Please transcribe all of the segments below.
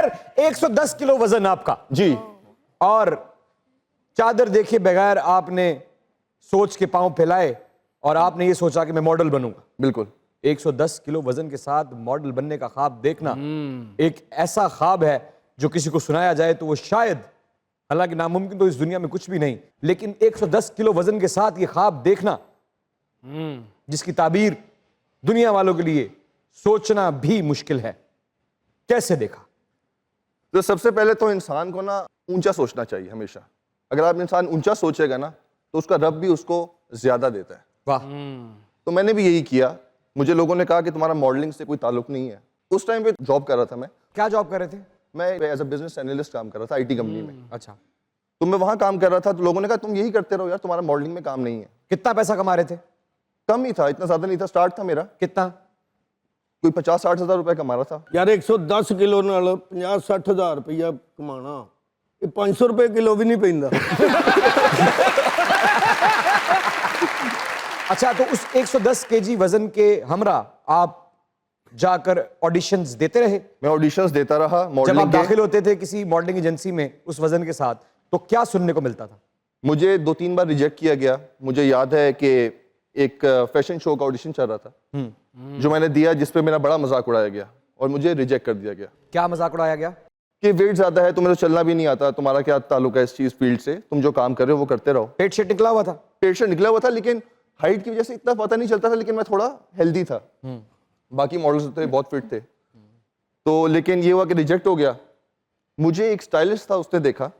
Sir 110 kilo वजन आपका जी। और चादर देखे बगैर आपने सोच के पांव फैलाए और आपने ये सोचा कि मैं मॉडल बनूंगा। बिल्कुल। 110 किलो वजन के साथ मॉडल बनने का ख्वाब देखना एक ऐसा ख्वाब है जो किसी को सुनाया जाए तो वो शायद, हालांकि नामुमकिन तो इस दुनिया में कुछ भी नहीं, लेकिन 110 किलो वजन के साथ ये ख्वाब देखना जिसकी ताबीर दुनिया वालों के लिए सोचना भी मुश्किल है, कैसे देखा? तो सबसे पहले तो इंसान को ना ऊंचा सोचना चाहिए हमेशा। अगर आप इंसान ऊंचा सोचेगा ना तो उसका रब भी उसको ज्यादा देता है। वाह। तो मैंने भी यही किया। मुझे लोगों ने कहा कि तुम्हारा मॉडलिंग से कोई ताल्लुक नहीं है। उस टाइम पे जॉब कर रहा था मैं। क्या जॉब कर रहे थे? मैं एज अ बिजनेस एनालिस्ट काम कर रहा था आईटी कंपनी में। अच्छा। तो मैं वहां काम कर रहा था तो लोगों ने कहा तुम यही करते रहो यार, तुम्हारा मॉडलिंग में काम नहीं है। कितना पैसा कमा रहे थे? कम ही था, इतना ज्यादा नहीं था। स्टार्ट था मेरा, कितना? कोई 50-60 हज़ार रुपए कमा रहा था। यार 110 किलो नाल 50-60 हज़ार रुपया कमाना, ये 500 रुपए किलो भी नहीं पैंदा। अच्छा, तो उस 110 केजी वजन के हमरा आप जाकर ऑडिशंस देते रहे? मैं ऑडिशंस देता रहा जब आप मॉडलिंग के। दाखिल होते थे किसी मॉडलिंग एजेंसी में उस वजन के साथ, तो क्या सुनने को मिलता था? मुझे 2-3 बार रिजेक्ट किया गया। मुझे याद है कि एक फैशन शो का ऑडिशन चल रहा था जो मैंने दिया, जिसपे मेरा बड़ा मजाक उड़ाया गया और मुझे रिजेक्ट कर दिया गया। क्या मजाक उड़ाया गया? कि वेट ज्यादा है, तुम्हें तो चलना भी नहीं आता, तुम्हारा क्या ताल्लुक है इस चीज फील्ड से, तुम जो काम कर रहे हो वो करते रहो। पेट शेट निकला हुआ था? पेट से निकला हुआ था, लेकिन हाइट की वजह से इतना पता नहीं चलता था, लेकिन मैं थोड़ा हेल्दी था। बाकी मॉडल्स थे बहुत फिट थे। तो लेकिन ये हुआ कि रिजेक्ट हो गया। मुझे एक स्टाइलिस्ट था, उसने देखा,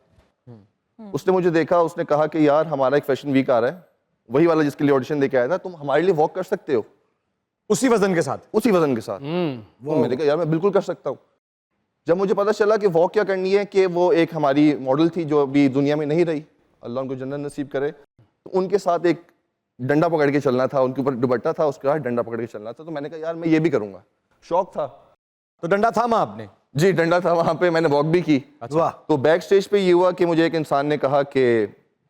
उसने मुझे देखा, उसने कहा कि यार हमारा एक फैशन वीक आ रहा है, वही वाला जिसके लिए ऑडिशन देके आया था, तुम हमारे लिए वॉक कर सकते हो उसी वजन के साथ? उसी वजन के साथ। तो मैंने कहा यार मैं बिल्कुल कर सकता हूँ। जब मुझे पता चला कि वॉक क्या करनी है, कि वो एक हमारी मॉडल थी जो अभी दुनिया में नहीं रही, अल्लाह उनको जन्नत नसीब करे, तो उनके साथ एक डंडा पकड़ के चलना था, उनके ऊपर दुपट्टा था, उसके बाद डंडा पकड़ के चलना था। तो मैंने कहा यार मैं ये भी करूंगा, शौक था। तो डंडा थामा आपने? जी, डंडा था, वहां पे मैंने वॉक भी की। अच्छा। तो बैक स्टेज पे ये हुआ कि मुझे एक इंसान ने कहा कि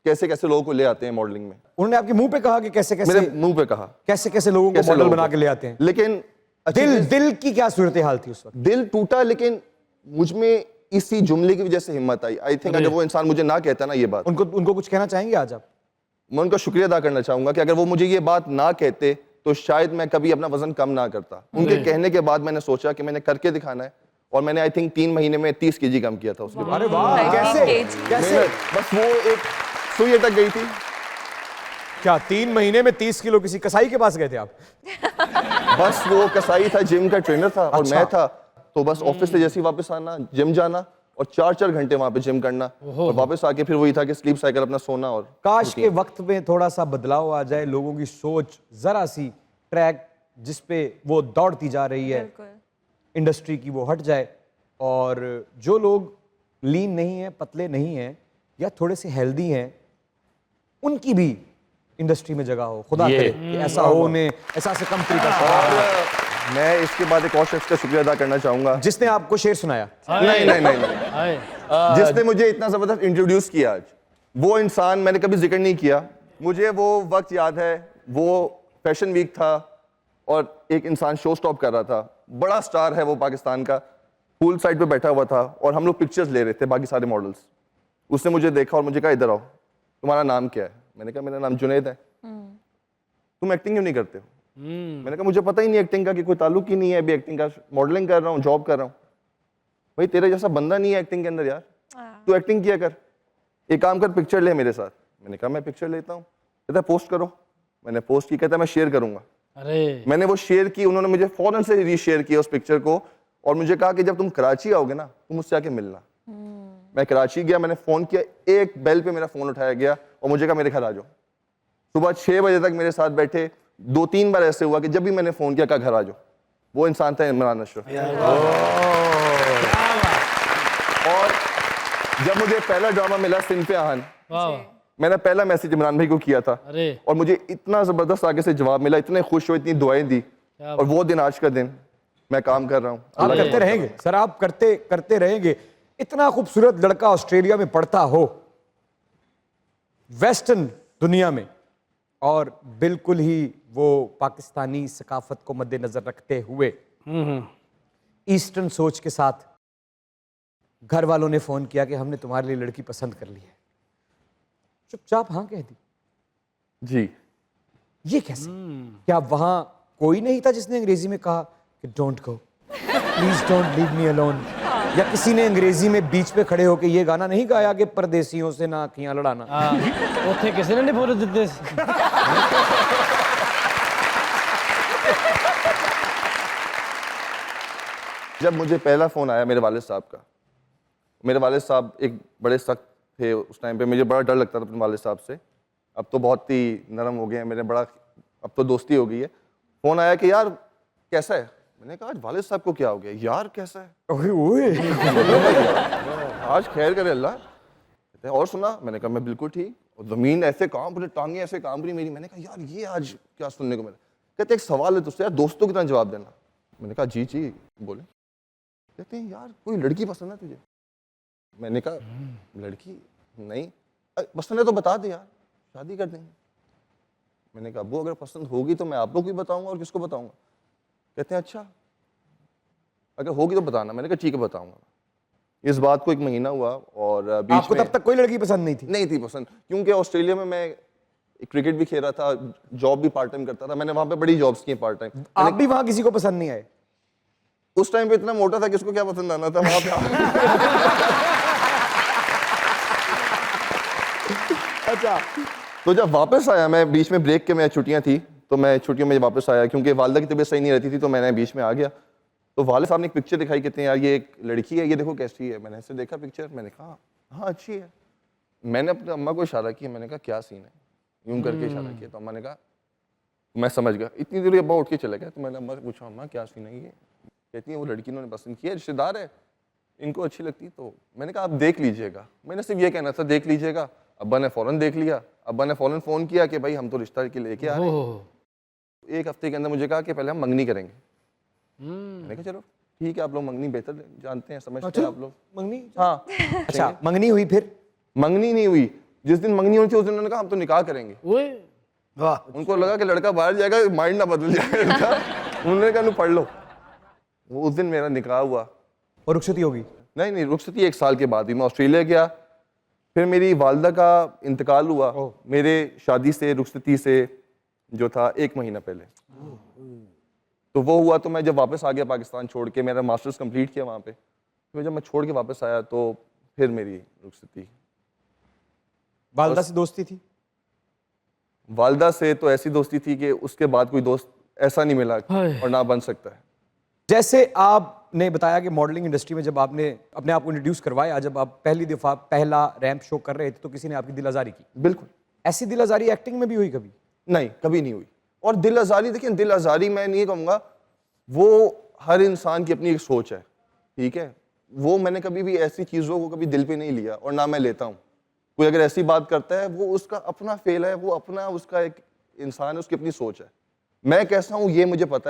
कैसे कैसे लोगों को ले आते हैं मॉडलिंग में। उन्होंने आपके मुंह पे कहा कि कैसे कैसे? मेरे मुंह पे कहा कैसे कैसे लोगों को कैसे मॉडल लोगों बना को। के ले आते हैं? लेकिन अच्छी दिल चीज़- दिल की क्या सूरत हाल थी उस वक्त? दिल टूटा, लेकिन मुझ में इसी जुमले की वजह से हिम्मत आई। आई थिंक अगर वो इंसान मुझे ना कहता ना ये बात, उनको कुछ कहना चाहेंगे आज आप? मैं उनका शुक्रिया अदा करना चाहूंगा कि अगर वो मुझे ये बात ना कहते तो शायद मैं कभी अपना वजन कम ना करता। उनके कहने के बाद मैंने सोचा कि मैंने करके दिखाना है, और मैंने आई थिंक 3 महीने में 30 केजी कम किया था उसके बाद। अरे वाह, कैसे कैसे? बस वो एक सुई अटक गई थी। क्या 3 महीने में 30 किलो? किसी कसाई के पास गए थे आप? बस वो कसाई था, जिम का ट्रेनर था, और अच्छा। मैं था। तो बस ऑफिस से जैसे ही वापस आना, जिम जाना, और 4-4 घंटे वहां पे जिम करना, और वापस आके फिर वही था कि स्लीप साइकिल अपना सोना। और काश के वक्त में थोड़ा सा बदलाव आ जाए, लोगों की सोच जरा सी ट्रैक जिस पे वो दौड़ती जा रही है इंडस्ट्री की वो हट जाए, और जो लोग लीन नहीं है, पतले नहीं हैं, या थोड़े से हेल्दी हैं, उनकी भी इंडस्ट्री में जगह हो। खुदा करे कि ऐसा हो, उन्हें ऐसा से कम तरीका और मैं इसके बाद एक और शख्स का शुक्रिया अदा करना चाहूंगा जिसने आपको शेर सुनाया। नहीं नहीं नहीं, नहीं। जिसने मुझे इतना जबरदस्त इंट्रोड्यूस किया आज, वो इंसान मैंने कभी जिक्र नहीं किया। मुझे वो वक्त याद है, वो फैशन वीक था और एक इंसान शो स्टॉप कर रहा था, बड़ा स्टार है वो पाकिस्तान का, पूल साइड पे बैठा हुआ था और हम लोग पिक्चर्स ले रहे थे बाकी सारे मॉडल्स। उसने मुझे देखा और मुझे कहा इधर आओ, तुम्हारा नाम क्या है? मैंने कहा मेरा नाम जुनैद है। तुम एक्टिंग क्यों नहीं करते हो? मैंने कहा मुझे पता ही नहीं एक्टिंग का, कि कोई ताल्लुक ही नहीं है अभी एक्टिंग का, मॉडलिंग कर रहा हूँ, जॉब कर रहा हूँ। भाई तेरे जैसा बंदा नहीं है एक्टिंग के अंदर यार, तू एक्टिंग किया कर, एक काम कर पिक्चर ले मेरे साथ। मैंने कहा मैं पिक्चर लेता हूँ। कहता पोस्ट करो। मैंने पोस्ट की। कहता मैं शेयर करूंगा। अरे मैंने वो शेयर की, उन्होंने मुझे फौरन से रीशेयर किया उस पिक्चर को, और मुझे कहा कि जब तुम कराची आओगे ना तुम मुझसे आके मिलना। मैं कराची गया, मैंने फोन किया, एक बेल पे मेरा फोन उठाया गया और मुझे कहा मेरे घर आ जाओ। सुबह 6 बजे तक मेरे साथ बैठे। 2-3 बार ऐसे हुआ कि जब भी मैंने फोन किया कहा घर आ जाओ। वो इंसान था इमरान अशरफ। और जब मुझे पहला ड्रामा मिला सिनफे आहन, मैंने पहला मैसेज इमरान भाई को किया था, अरे और मुझे इतना जबरदस्त आगे से जवाब मिला, इतने खुश हुए, इतनी दुआएं दी, और वो दिन आज का दिन मैं काम कर रहा हूँ। आप करते रहेंगे सर, आप करते रहेंगे। इतना खूबसूरत लड़का ऑस्ट्रेलिया में पढ़ता हो, वेस्टर्न दुनिया में, और बिल्कुल ही वो पाकिस्तानी सकाफत को मद्देनजर रखते हुए ईस्टर्न सोच के साथ घर वालों ने फोन किया कि हमने तुम्हारे लिए लड़की पसंद कर ली है, चुपचाप हाँ कह दी। जी। ये कैसे? क्या वहां कोई नहीं था जिसने अंग्रेजी में कहा कि don't go, please don't leave me alone? या किसी ने अंग्रेजी में बीच पे खड़े होके ये गाना नहीं गाया कि परदेसियों से ना अखियां लड़ाना? ਉੱਥੇ ਕਿਸੇ ਨੇ ਨਹੀਂ ਬੋਲ ਦਿੱਤੇ ਸੀ। जब मुझे पहला फ़ोन आया मेरे वालिद साहब का, मेरे वालिद साहब एक बड़े सख्त थे उस टाइम पे, मुझे बड़ा डर लगता था अपने वालिद साहब से। अब तो बहुत ही नरम हो गए हैं मेरे, बड़ा अब तो दोस्ती हो गई है। फ़ोन आया कि यार कैसा है? मैंने कहा आज वालिद साहब को क्या हो गया? यार कैसा है? ओए ओए, आज खैर करे अल्लाह। कहते हैं और सुना? मैंने कहा मैं बिल्कुल ठीक। और ज़मीन ऐसे कांप रही, टांगें ऐसे कांप रही मेरी। मैंने कहा यार ये आज क्या सुनने को मिला? कहते एक सवाल है तुझसे यार, दोस्तों की तरह जवाब देना। मैंने कहा जी जी बोले। कहते हैं यार कोई लड़की पसंद है तुझे? मैंने कहा लड़की नहीं, पसंद है तो बता दे यार, शादी कर देंगे। मैंने कहा वो अगर पसंद होगी तो मैं आप लोग को भी बताऊंगा और किसको बताऊंगा? कहते हैं अच्छा अगर होगी तो बताना। मैंने कहा ठीक है बताऊंगा। इस बात को 1 महीना हुआ और बीच आपको में तब तक कोई लड़की पसंद नहीं थी? नहीं थी पसंद, क्योंकि ऑस्ट्रेलिया में मैं क्रिकेट भी खेल रहा था, जॉब भी पार्ट टाइम करता था। मैंने वहां पे बड़ी जॉब्स की पार्ट टाइम। आप भी वहां किसी को पसंद नहीं आए? उस टाइम पे इतना मोटा था, किसको क्या पसंद आना था वहां पे। अच्छा, तो जब वापस आया मैं, बीच में ब्रेक के मैं छुट्टियां थी, तो मैं छुट्टियों में वापस आया क्योंकि वालिदा की तबीयत सही नहीं रहती थी, तो मैंने बीच में आ गया। तो वालिद साहब ने एक पिक्चर दिखाई, कहते हैं यार ये एक लड़की है, ये देखो कैसी है। मैंने ऐसे देखा पिक्चर, मैंने कहा हाँ अच्छी है। मैंने अपने अम्मा को इशारा किया, मैंने कहा क्या सीन है, यूं करके इशारा किया। तो अम्मा ने कहा, मैं समझ गया। इतनी देर अब्बा उठ के चले गए, तो मैंने अम्मा से पूछा अम्मा क्या सीन है ये? कहती है वो लड़की इन्होंने पसंद किया, रिश्तेदार है, इनको अच्छी लगती। तो मैंने कहा आप देख लीजिएगा। मैंने सिर्फ ये कहना था देख लीजिएगा। अब्बा ने फौरन देख लिया। अब्बा ने फौरन फ़ोन किया कि भाई हम तो रिश्ता के लेके आ रहे हैं। 1 हफ्ते के अंदर मुझे कहा कि पहले हम मंगनी करेंगे। मैंने कहा चलो ठीक है, आप लोग मंगनी बेहतर जानते हैं, समझते हैं आप लोग। मंगनी? हाँ। अच्छा, मंगनी हुई, फिर? मंगनी नहीं हुई। जिस दिन मंगनी होनी थी उस दिन उन्होंने कहा हम तो निकाह करेंगे। ਓਏ वाह। उनको लगा कि लड़का बाहर जाएगा, माइंड ना बदल जाए उनका। उन्होंने कहा पढ़ लो। वो उस दिन मेरा निकाह हुआ। और रुखसती होगी? नहीं, रुखसती 1 साल के बाद ही। मैं ऑस्ट्रेलिया गया, फिर मेरी वालदा का इंतकाल हुआ मेरे शादी से, रुखसती से जो था 1 महीना पहले। तो वो हुआ, तो मैं जब वापस आ गया पाकिस्तान छोड़ के, मेरा मास्टर्स कंप्लीट किया वहाँ पे, तो जब मैं छोड़ के वापस आया तो फिर मेरी रुखसती। वालदा से दोस्ती थी? वालदा से तो ऐसी दोस्ती थी कि उसके बाद कोई दोस्त ऐसा नहीं मिला और ना बन सकता है। जैसे आपने बताया कि मॉडलिंग इंडस्ट्री में जब आपने अपने आप को इंट्रोड्यूस करवाया, जब आप पहली दफा पहला रैंप शो कर रहे थे, तो किसी ने आपकी दिल आजारी की? बिल्कुल। ऐसी दिल आजारी एक्टिंग में भी हुई कभी? नहीं, कभी नहीं हुई। और दिल आजारी, देखिए दिल आजारी मैं नहीं कहूँगा, वो हर इंसान की अपनी एक सोच है, ठीक है। वो मैंने कभी भी ऐसी चीज़ों को कभी दिल पे नहीं लिया और ना मैं लेता हूँ। कोई अगर ऐसी बात करता है, वो उसका अपना फेल है, वो अपना उसका एक इंसान है, उसकी अपनी सोच है। मैं कैसा हूँ ये मुझे पता है।